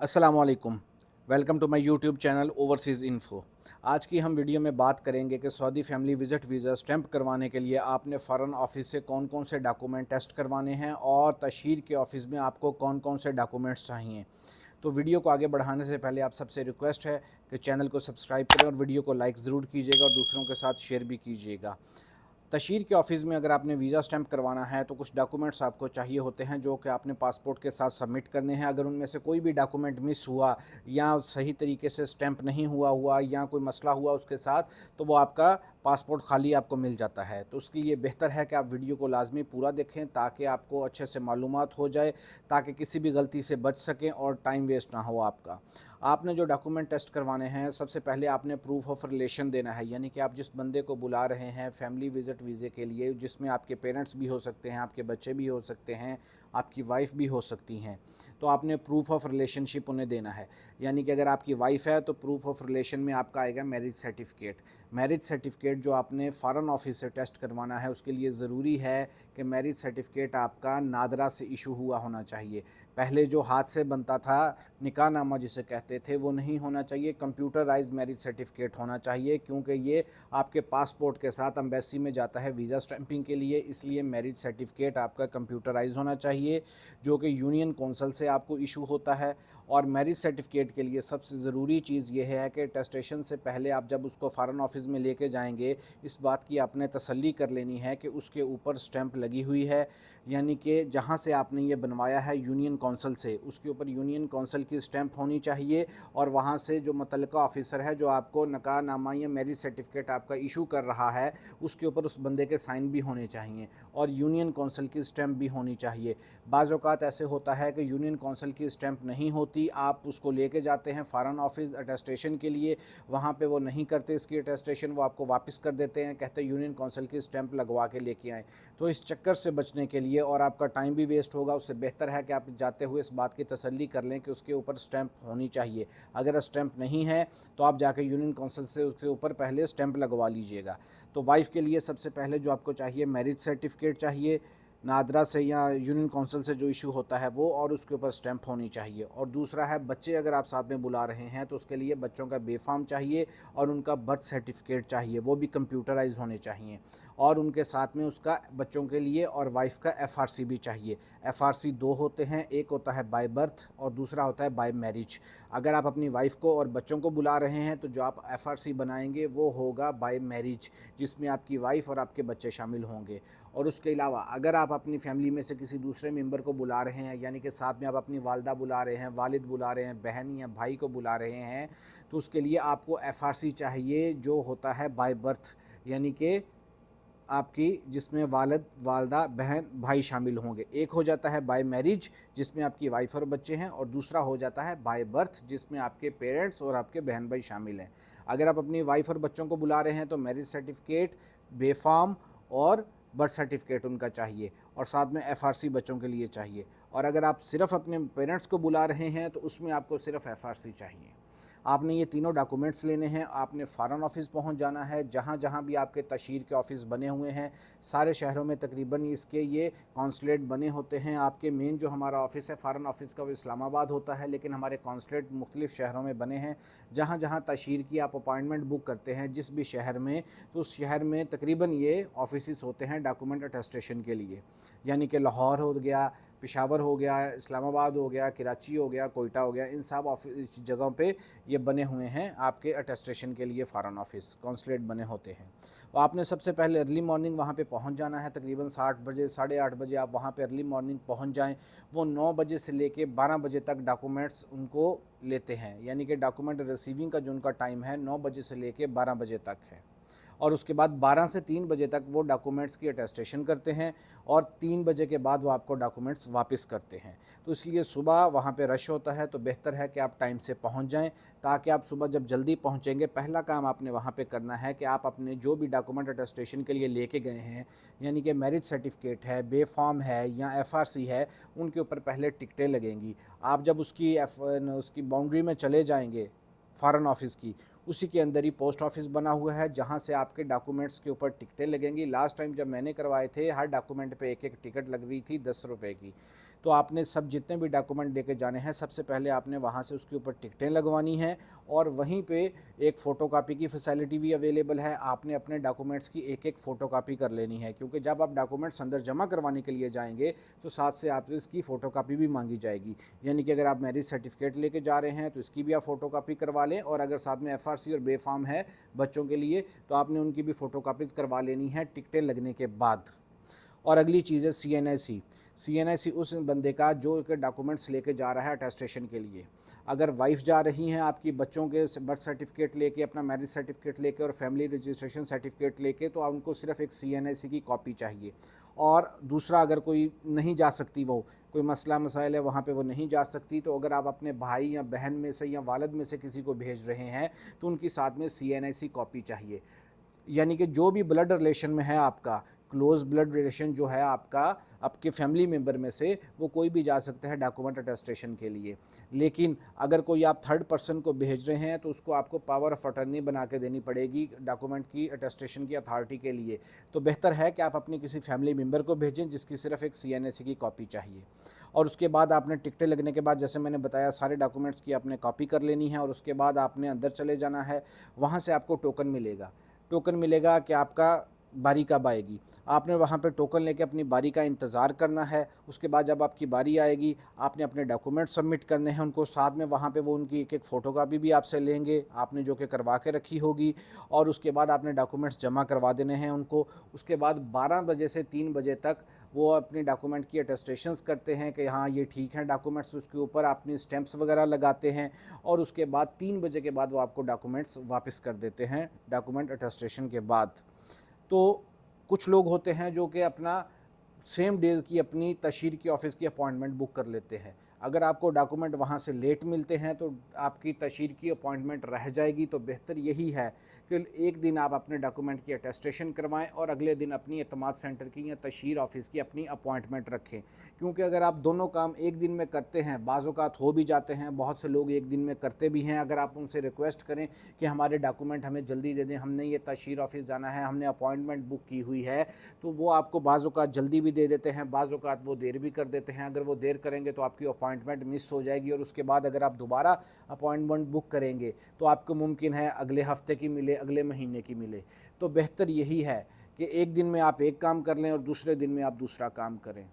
अस्सलाम वालेकुम। Welcome to my YouTube channel overseas info. आज की हम वीडियो में बात करेंगे कि Saudi family visit visa stamp करवाने के लिए आपने फ़ॉरेन ऑफिस से कौन कौन से डॉक्यूमेंट टेस्ट करवाने हैं और तशहीर के ऑफिस में आपको कौन कौन से डॉक्यूमेंट्स चाहिए। तो वीडियो को आगे बढ़ाने से पहले आप सबसे रिक्वेस्ट है कि चैनल को सब्सक्राइब करें और वीडियो को लाइक ज़रूर कीजिएगा और दूसरों के साथ शेयर भी कीजिएगा। तशहीर के ऑफिस में अगर आपने वीज़ा स्टैंप करवाना है तो कुछ डॉक्यूमेंट्स आपको चाहिए होते हैं जो कि आपने पासपोर्ट के साथ सबमिट करने हैं। अगर उनमें से कोई भी डॉक्यूमेंट मिस हुआ या सही तरीके से स्टैंप नहीं हुआ या कोई मसला हुआ उसके साथ, तो वो आपका पासपोर्ट खाली आपको मिल जाता है। तो उसके लिए बेहतर है कि आप वीडियो को लाजमी पूरा देखें ताकि आपको अच्छे से मालूमात हो जाए, ताकि किसी भी गलती से बच सकें और टाइम वेस्ट ना हो आपका। आपने जो डॉक्यूमेंट टेस्ट करवाने हैं, सबसे पहले आपने प्रूफ ऑफ रिलेशन देना है, यानी कि आप जिस बंदे को बुला रहे हैं फैमिली विज़िट वीज़े के लिए, जिसमें आपके पेरेंट्स भी हो सकते हैं, आपके बच्चे भी हो सकते हैं, आपकी वाइफ भी हो सकती हैं, तो आपने प्रूफ ऑफ रिलेशनशिप उन्हें देना है। यानी कि अगर आपकी वाइफ है तो प्रूफ ऑफ रिलेशन में आपका आएगा मैरिज सर्टिफिकेट। मैरिज सर्टिफिकेट जो आपने फ़ॉरेन ऑफिस से टेस्ट करवाना है उसके लिए ज़रूरी है कि मैरिज सर्टिफिकेट आपका नादरा से इशू हुआ होना चाहिए। पहले जो हाथ से बनता था निकाह नामा जिसे कहते थे, वो नहीं होना चाहिए, कंप्यूटराइज मैरिज सर्टिफिकेट होना चाहिए, क्योंकि ये आपके पासपोर्ट के साथ एम्बेसी में जाता है वीज़ा स्टैंपिंग के लिए। इसलिए मैरिज सर्टिफिकेट आपका कंप्यूटराइज होना चाहिए जो कि यूनियन कौंसल से आपको इशू होता है। और मैरिज सर्टिफिकेट के लिए सबसे ज़रूरी चीज़ ये है कि टेस्टेशन से पहले आप जब उसको फ़ॉरेन ऑफिस में लेके जाएंगे, इस बात की आपने तसल्ली कर लेनी है कि उसके ऊपर स्टैंप लगी हुई है, यानी कि जहाँ से आपने ये बनवाया है यूनियन कौंसल से, उसके ऊपर यूनियन कौंसल की स्टैंप होनी चाहिए। और वहाँ से जो मुतल्लिका ऑफिसर है जो आपको निकाह नामा या मैरिज सर्टिफिकेट आपका इशू कर रहा है, उसके ऊपर उस बंदे के साइन भी होने चाहिए और यूनियन कौंसल की स्टैंप भी होनी चाहिए। बाज़ औक़ात ऐसे होता है कि यूनियन कौंसल की स्टैंप नहीं होती, आप उसको लेके जाते हैं फ़ॉरेन ऑफिस अटेस्टेशन के लिए, वहाँ पे वो नहीं करते इसकी अटेस्टेशन, वो आपको वापस कर देते हैं, कहते हैं यूनियन कौंसल की स्टैंप लगवा के लेके आएँ। तो इस चक्कर से बचने के लिए और आपका टाइम भी वेस्ट होगा, उससे बेहतर है कि आप जाते हुए इस बात की तसल्ली कर लें कि उसके ऊपर स्टैंप होनी चाहिए। अगर स्टैंप नहीं है तो आप जाके यूनियन कौंसल से उसके ऊपर पहले स्टैंप लगवा लीजिएगा। तो वाइफ़ के लिए सबसे पहले जो आपको चाहिए मैरिज सर्टिफिकेट चाहिए नादरा से या यूनियन काउंसिल से जो इशू होता है वो, और उसके ऊपर स्टैंप होनी चाहिए। और दूसरा है बच्चे अगर आप साथ में बुला रहे हैं तो उसके लिए बच्चों का बेफाम चाहिए और उनका बर्थ सर्टिफिकेट चाहिए, वो भी कंप्यूटराइज होने चाहिए। और उनके साथ में उसका बच्चों के लिए और वाइफ का एफआरसी भी चाहिए। एफआरसी दो होते हैं, एक होता है बाय बर्थ और दूसरा होता है बाय मैरिज। अगर आप अपनी वाइफ को और बच्चों को बुला रहे हैं तो जो आप एफआरसी बनाएंगे वो होगा बाय मैरिज, जिसमें आपकी वाइफ और आपके बच्चे शामिल होंगे। और उसके अलावा अगर आप अपनी फैमिली में से किसी दूसरे मेंबर को बुला रहे हैं, यानी कि साथ में आप अपनी वालदा बुला रहे हैं, वालिद बुला रहे हैं, बहन या भाई को बुला रहे हैं, तो उसके लिए आपको एफआरसी चाहिए जो होता है बाय बर्थ, यानी कि आपकी जिसमें वालिद वालदा बहन भाई शामिल होंगे। एक हो जाता है बाय मैरिज जिसमें आपकी वाइफ और बच्चे हैं, और दूसरा हो जाता है बाय बर्थ जिसमें आपके पेरेंट्स और आपके बहन भाई शामिल हैं। अगर आप अपनी वाइफ और बच्चों को बुला रहे हैं तो मैरिज सर्टिफिकेट, बेफाम और बर्थ सर्टिफिकेट उनका चाहिए, और साथ में एफआरसी बच्चों के लिए चाहिए। और अगर आप सिर्फ अपने पेरेंट्स को बुला रहे हैं तो उसमें आपको सिर्फ एफआरसी चाहिए। आपने ये तीनों डॉक्यूमेंट्स लेने हैं, आपने फ़ॉरेन ऑफिस पहुंच जाना है। जहां जहां भी आपके तशहीर के ऑफिस बने हुए हैं, सारे शहरों में तकरीबन इसके ये कॉन्सुलेट बने होते हैं। आपके मेन जो हमारा ऑफिस है फ़ॉरेन ऑफिस का वो इस्लामाबाद होता है, लेकिन हमारे कॉन्सुलेट मुख्तलिफ़ शहरों में बने हैं। जहाँ जहाँ तशहीर की आप अपॉइंटमेंट बुक करते हैं जिस भी शहर में, तो उस शहर में तकरीबन ये ऑफिस होते हैं डॉक्यूमेंट अटेस्टेशन के लिए। यानी कि लाहौर हो गया, पेशावर हो गया, इस्लामाबाद हो गया, कराची हो गया, कोयटा हो गया, इन सब ऑफिस जगहों पे ये बने हुए हैं आपके अटेस्टेशन के लिए फ़ॉरेन ऑफिस कॉन्सुलेट बने होते हैं। तो आपने सबसे पहले अर्ली मॉर्निंग वहाँ पे पहुँच जाना है, तकरीबन 7 बजे 8:30 बजे आप वहाँ पे अर्ली मॉर्निंग पहुँच जाएँ। वो 9 बजे से लेके 12 बजे तक डॉक्यूमेंट्स उनको लेते हैं, यानी कि डॉक्यूमेंट रिसीविंग का जो उनका टाइम है 9 बजे से लेके 12 बजे तक है। और उसके बाद 12 से 3 बजे तक वो डॉक्यूमेंट्स की अटेस्टेशन करते हैं, और 3 बजे के बाद वो आपको डॉक्यूमेंट्स वापस करते हैं। तो इसलिए सुबह वहाँ पे रश होता है, तो बेहतर है कि आप टाइम से पहुँच जाएँ, ताकि आप सुबह जब जल्दी पहुँचेंगे, पहला काम आपने वहाँ पे करना है कि आप अपने जो भी डॉक्यूमेंट अटेस्टेशन के लिए लेके गए हैं, यानी कि मैरिज सर्टिफिकेट है, बे फॉर्म है या एफआरसी है, उनके ऊपर पहले टिकटें लगेंगी। आप जब उसकी बाउंड्री में चले जाएंगे फ़ॉरेन ऑफिस की, उसी के अंदर ही पोस्ट ऑफिस बना हुआ है जहाँ से आपके डॉक्यूमेंट्स के ऊपर टिकटें लगेंगी। लास्ट टाइम जब मैंने करवाए थे हर डॉक्यूमेंट पे एक एक टिकट लग रही थी 10 रुपये की। तो आपने सब जितने भी डॉक्यूमेंट लेके जाने हैं सबसे पहले आपने वहाँ से उसके ऊपर टिकटें लगवानी हैं, और वहीं पे एक फ़ोटोकॉपी की फैसिलिटी भी अवेलेबल है। आपने अपने डॉक्यूमेंट्स की एक एक फ़ोटोकॉपी कर लेनी है, क्योंकि जब आप डॉक्यूमेंट्स अंदर जमा करवाने के लिए जाएंगे तो साथ से आप इसकी फ़ोटोकॉपी भी मांगी जाएगी। यानी कि अगर आप मैरिज सर्टिफिकेट लेके जा रहे हैं तो इसकी भी आप फ़ोटोकॉपी करवा लें, और अगर साथ में FRC और बेफाम है बच्चों के लिए तो आपने उनकी भी फ़ोटोकॉपीज़ करवा लेनी है टिकटें लगने के बाद। और अगली चीज़ है CNIC उस बंदे का जो कि डॉक्यूमेंट्स लेके जा रहा है अटेस्टेशन के लिए। अगर वाइफ जा रही हैं आपकी बच्चों के बर्थ सर्टिफिकेट लेके, अपना मैरिज सर्टिफिकेट लेके और फैमिली रजिस्ट्रेशन सर्टिफिकेट लेके, तो उनको सिर्फ एक CNIC की कॉपी चाहिए। और दूसरा, अगर कोई नहीं जा सकती, वो कोई मसला मसाइल है वहाँ पे वो नहीं जा सकती, तो अगर आप अपने भाई या बहन में से या वालिद में से किसी को भेज रहे हैं तो उनकी साथ में CNIC कॉपी चाहिए। यानी कि जो भी ब्लड रिलेशन में है आपका, क्लोज ब्लड रिलेशन जो है आपका आपके फैमिली मेम्बर में से, वो कोई भी जा सकता है डॉक्यूमेंट अटेस्टेशन के लिए। लेकिन अगर कोई आप थर्ड पर्सन को भेज रहे हैं तो उसको आपको पावर ऑफ अटर्नी बना के देनी पड़ेगी डॉक्यूमेंट की अटेस्टेशन की अथॉरिटी के लिए। तो बेहतर है कि आप अपनी किसी फैमिली मेम्बर को भेजें जिसकी सिर्फ एक CNIC की कॉपी चाहिए। और उसके बाद आपने टिकटें लगने के बाद, जैसे मैंने बताया, सारे डॉक्यूमेंट्स की आपने कॉपी कर लेनी है, और उसके बाद आपने अंदर चले जाना है। वहाँ से आपको टोकन मिलेगा कि आपका बारी कब आएगी। आपने वहाँ पे टोकन लेके अपनी बारी का इंतज़ार करना है। उसके बाद जब आपकी बारी आएगी आपने अपने डॉक्यूमेंट सबमिट करने हैं उनको, साथ में वहाँ पे वो उनकी एक एक फ़ोटोकॉपी भी आपसे लेंगे, आपने जो कि करवा के रखी होगी। और उसके बाद आपने डॉक्यूमेंट्स जमा करवा देने हैं उनको। उसके बाद 12 बजे से 3 बजे तक वो अपने डॉक्यूमेंट की अटेस्टेशंस करते हैं कि हाँ ये ठीक है डॉक्यूमेंट्स, उसके ऊपर अपनी स्टैंप्स वगैरह लगाते हैं, और उसके बाद 3 बजे के बाद वो आपको डॉक्यूमेंट्स वापस कर देते हैं डॉक्यूमेंट अटेस्टेशन के बाद। तो कुछ लोग होते हैं जो कि अपना सेम डेज़ की अपनी तशहीर की ऑफ़िस की अपॉइंटमेंट बुक कर लेते हैं। अगर आपको डॉक्यूमेंट वहाँ से लेट मिलते हैं तो आपकी तशहीर की अपॉइंटमेंट रह जाएगी। तो बेहतर यही है कि एक दिन आप अपने डॉक्यूमेंट की अटेस्टेशन करवाएं और अगले दिन अपनी एतमाद सेंटर की या तशहीर ऑफ़िस की अपनी अपॉइंटमेंट रखें। क्योंकि अगर आप दोनों काम एक दिन में करते हैं, बाज़ औक़ात हो भी जाते हैं, बहुत से लोग एक दिन में करते भी हैं। अगर आप उनसे रिक्वेस्ट करें कि हमारे डॉक्यूमेंट हमें जल्दी दे दें, हमने ये तशहीर ऑफ़िस जाना है, हमने अपॉइंटमेंट बुक की हुई है, तो वो आपको बाज़ औक़ात जल्दी भी दे देते हैं, बाज़ औक़ात वो देर भी कर देते हैं। अगर वो देर करेंगे तो आपकी अपॉइंटमेंट मिस हो जाएगी, और उसके बाद अगर आप दोबारा अपॉइंटमेंट बुक करेंगे तो आपको मुमकिन है अगले हफ्ते की मिले, अगले महीने की मिले। तो बेहतर यही है कि एक दिन में आप एक काम कर लें और दूसरे दिन में आप दूसरा काम करें।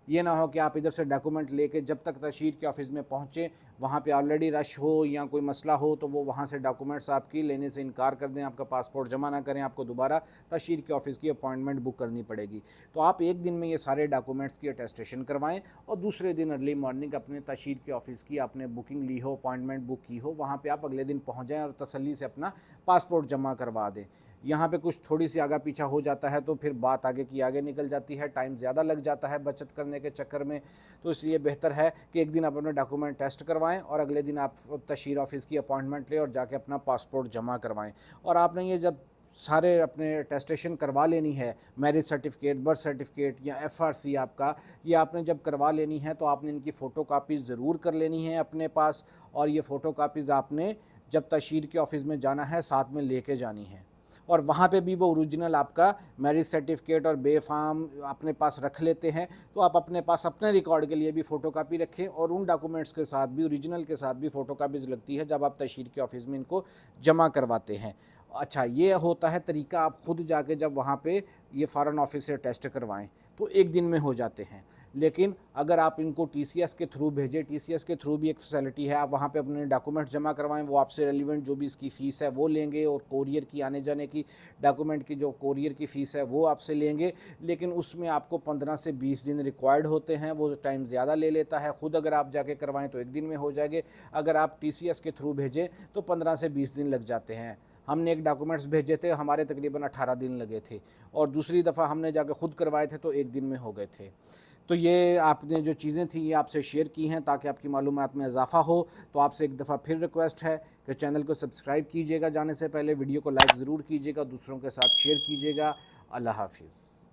ये ना हो कि आप इधर से डॉक्यूमेंट लेके जब तक तशहीर के ऑफ़िस में पहुँचे वहाँ पे ऑलरेडी रश हो या कोई मसला हो, तो वो वहाँ से डॉक्यूमेंट्स आपकी लेने से इनकार कर दें, आपका पासपोर्ट जमा ना करें, आपको दोबारा तशहीर के ऑफ़िस की अपॉइंटमेंट बुक करनी पड़ेगी। तो आप एक दिन में ये सारे डॉक्यूमेंट्स की अटेस्टेशन करवाएं, और दूसरे दिन अर्ली मॉर्निंग अपने तशहीर के ऑफ़िस की आपने बुकिंग ली हो, अपॉइंटमेंट बुक की हो, वहाँ पर आप अगले दिन पहुँच जाएँ और तसल्ली से अपना पासपोर्ट जमा करवा दें। यहाँ पे कुछ थोड़ी सी आगा पीछा हो जाता है तो फिर बात आगे की आगे निकल जाती है, टाइम ज़्यादा लग जाता है बचत करने के चक्कर में। तो इसलिए बेहतर है कि एक दिन आप अपने डॉक्यूमेंट टेस्ट करवाएं और अगले दिन आप तशहीर ऑफ़िस की अपॉइंटमेंट लें और जाके अपना पासपोर्ट जमा करवाएं। और आपने ये जब सारे अपने अटेस्टेशन करवा लेनी है, मैरिज सर्टिफिकेट, बर्थ सर्टिफिकेट या FRC आपका, ये आपने जब करवा लेनी है तो आपने इनकी फ़ोटो कापीज़ ज़रूर कर लेनी है अपने पास। और ये फ़ोटो कापीज़ आपने जब तशहीर के ऑफ़िस में जाना है साथ में लेके जानी है, और वहाँ पे भी वो ओरिजिनल आपका मैरिज सर्टिफिकेट और बेफाम अपने पास रख लेते हैं। तो आप अपने पास अपने रिकॉर्ड के लिए भी फ़ोटोकॉपी रखें, और उन डॉक्यूमेंट्स के साथ भी, ओरिजिनल के साथ भी फ़ोटोकॉपीज़ लगती है जब आप तशहीर के ऑफ़िस में इनको जमा करवाते हैं। अच्छा, ये होता है तरीका। आप ख़ुद जाके जब वहाँ पे ये फ़ॉरेन ऑफिस से टेस्ट करवाएं तो एक दिन में हो जाते हैं। लेकिन अगर आप इनको TCS के थ्रू भेजें, TCS के थ्रू भी एक फैसिलिटी है, आप वहाँ पे अपने डॉक्यूमेंट जमा करवाएं, वो आपसे रेलिवेंट जो भी इसकी फ़ीस है वो लेंगे, और कोरियर की आने जाने की, डॉक्यूमेंट की जो कोरियर की फ़ीस है वो आपसे लेंगे। लेकिन उसमें आपको 15 से 20 दिन रिक्वायर्ड होते हैं, वो टाइम ज़्यादा ले लेता है। ख़ुद अगर आप जाके करवाएं तो एक दिन में हो जाएंगे, अगर आप TCS के थ्रू भेजें तो 15 से 20 दिन लग जाते हैं। हमने एक डॉक्यूमेंट्स भेजे थे, हमारे तकरीबन 18 दिन लगे थे, और दूसरी दफ़ा हमने जाके ख़ुद करवाए थे तो एक दिन में हो गए थे। तो ये आपने जो चीज़ें थी ये आपसे शेयर की हैं ताकि आपकी मालूमात में इजाफ़ा हो। तो आपसे एक दफ़ा फिर रिक्वेस्ट है कि चैनल को सब्सक्राइब कीजिएगा, जाने से पहले वीडियो को लाइक ज़रूर कीजिएगा, दूसरों के साथ शेयर कीजिएगा। अल्लाह हाफिज़।